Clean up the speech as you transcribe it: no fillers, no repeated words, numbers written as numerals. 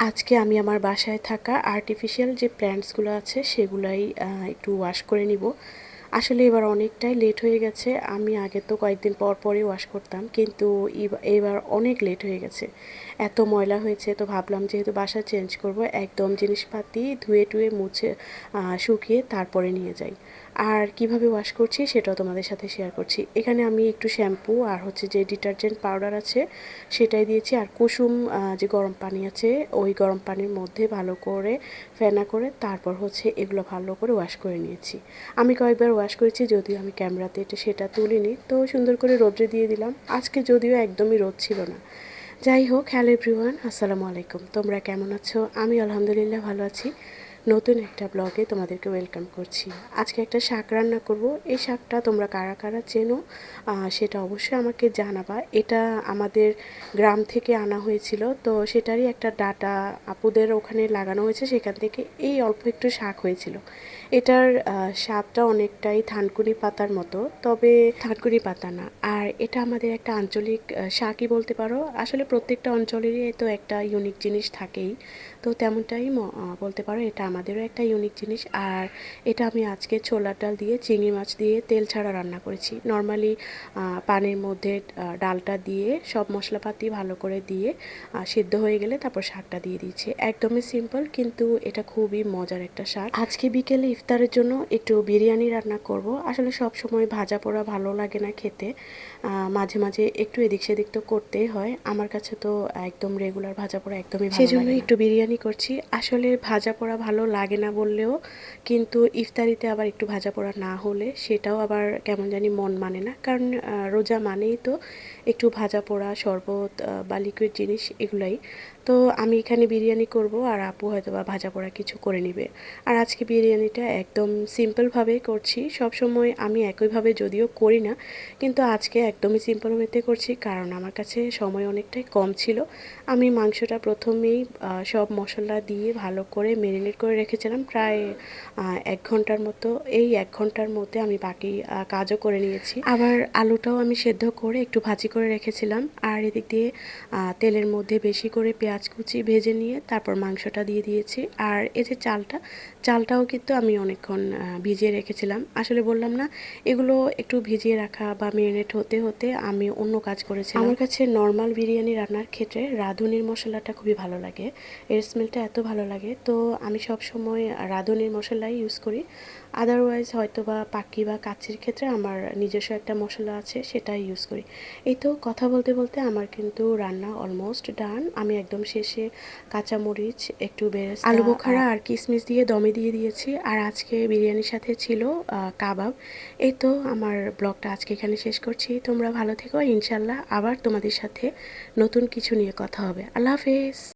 আজকে আমি আমার বাসায় থাকা আর্টিফিশিয়াল যে প্ল্যান্টসগুলো আছে সেগুলাই একটু ওয়াশ করে নিব। আসলে এবার অনেকটাই লেট হয়ে গেছে। আমি আগে তো কয়েকদিন পর পরই ওয়াশ করতাম, কিন্তু এবার অনেক লেট হয়ে গেছে। এত ময়লা হয়েছে, তো ভাবলাম যেহেতু বাসা চেঞ্জ করব, একদম জিনিসপাতি ধুয়ে টুয়ে মুছে শুকিয়ে তারপরে নিয়ে যাই। আর কিভাবে ওয়াশ করছি সেটাও তোমাদের সাথে শেয়ার করছি। এখানে আমি একটু শ্যাম্পু আর হচ্ছে যে ডিটারজেন্ট পাউডার আছে সেটাই দিয়েছি, আর কুসুম যে গরম পানি আছে ওই গরম পানির মধ্যে ভালো করে ফেনা করে তারপর হচ্ছে এগুলো ভালো করে ওয়াশ করে নিয়েছি। আমি কয়েকবার ওয়াশ করেছি, যদিও আমি ক্যামেরাতে সেটা তুলিনি, তো সুন্দর করে রোদ্রে দিয়ে দিলাম। আজকে যদিও একদমই রোদ ছিল না। যাই হোক, হ্যালো এভরিওয়ান, আসসালামু আলাইকুম। তোমরা কেমন আছো? আমি আলহামদুলিল্লাহ ভালো আছি। নতুন একটা ব্লগে তোমাদেরকে ওয়েলকাম করছি। আজকে একটা শাক রান্না করব। এই শাকটা তোমরা কারা কারা চেনো সেটা অবশ্যই আমাকে জানাবা। এটা আমাদের গ্রাম থেকে আনা হয়েছিল, তো সেটারই একটা ডাটা আপুদের ওখানে লাগানো হয়েছে, সেখান থেকে এই অল্প একটু শাক হয়েছিল। এটার স্বাদটা অনেকটাই থানকুনি পাতার মতো, তবে থানকুনি পাতা না। আর এটা আমাদের একটা আঞ্চলিক শাকই বলতে পারো। আসলে প্রত্যেকটা অঞ্চলেরই তো একটা ইউনিক জিনিস থাকেই, তো তেমনটাই বলতে পারো এটা আমাদেরও একটা ইউনিক জিনিস। আর এটা আমি আজকে ছোলার ডাল দিয়ে চিংড়ি মাছ দিয়ে তেল ছাড়া রান্না করেছি। নর্মালি পানির মধ্যে ডালটা দিয়ে সব মশলাপাতি ভালো করে দিয়ে সিদ্ধ হয়ে গেলে তারপর শাকটা দিয়ে দিয়েছি। একদমই সিম্পল, কিন্তু এটা খুবই মজার একটা শাক। আজকে বিকেলে ইফতারের জন্য একটু বিরিয়ানি রান্না করব। আসলে সব সময় ভাজা পোড়া ভালো লাগে না খেতে, মাঝে মাঝে একটু এদিক সেদিক তো করতেই হয়। আমার কাছে তো একদম রেগুলার ভাজা পোড়া একদমই ভালো লাগে না, সেজন্য একটু বিরিয়ানি করছি। আসলে ভাজা পোড়া ভালো লাগে না বললেও, কিন্তু ইফতারিতে আবার একটু ভাজা পোড়া না হলে সেটাও আবার কেমন জানি মন মানে না। কারণ রোজা মানেই তো একটু ভাজা পোড়া, শরবত বা লিকুইড জিনিস এগুলাই। তো আমি এখানে বিরিয়ানি করব, আর আপু হয়তো বা ভাজা পোড়া কিছু করে নিবে। আর আজকে বিরিয়ানিটা একদম সিম্পলভাবেই করছি। সবসময় আমি একইভাবে যদিও করি না, কিন্তু আজকে একদমই সিম্পল ওয়েতে করছি, কারণ আমার কাছে সময় অনেকটাই কম ছিল। আমি মাংসটা প্রথমেই সব মশলা দিয়ে ভালো করে ম্যারিনেট করে রেখেছিলাম প্রায় 1 ঘন্টার মতো। এই 1 ঘন্টার মধ্যে আমি বাকি কাজও করে নিয়েছি। আবার আলুটাও আমি সেদ্ধ করে একটু ভাজি করে রেখেছিলাম। আর এদিক দিয়ে তেলের মধ্যে বেশি করে পেঁয়াজ কুচি ভেজে নিয়ে তারপর মাংসটা দিয়ে দিয়েছি। আর এই যে চালটাও কিন্তু আমি অনেকক্ষণ ভিজিয়ে রেখেছিলাম। আসলে বললাম না, এগুলো একটু ভিজিয়ে রাখা বা ম্যারিনেট হতে হতে আমি অন্য কাজ করেছিলাম। আমার কাছে নর্মাল বিরিয়ানি রান্নার ক্ষেত্রে রাঁধুনির মশলাটা খুবই ভালো লাগে, এর স্মেলটা এত ভালো লাগে। তো আমি সব সময় রাঁধুনির মশলাই ইউজ করি। আদারওয়াইজ হয়তো বা পাকি বা কাচ্চির ক্ষেত্রে আমার নিজস্ব একটা মশলা আছে, সেটাই ইউজ করি। এই তো কথা বলতে বলতে আমার কিন্তু রান্না অলমোস্ট ডান। আমি একদম শেষে কাঁচামরিচ, একটু বেরেস্তা, আলু বোখারা আর কিশমিশ দিয়ে দমে দিয়ে দিয়েছি। আর আজকে বিরিয়ানির সাথে ছিল কাবাব। এই তো আমার ব্লগটা আজকে এখানে শেষ করছি। তোমরা ভালো থেকো, ইনশাল্লাহ আবার তোমাদের সাথে নতুন কিছু নিয়ে কথা হবে। আল্লাহ হাফেজ।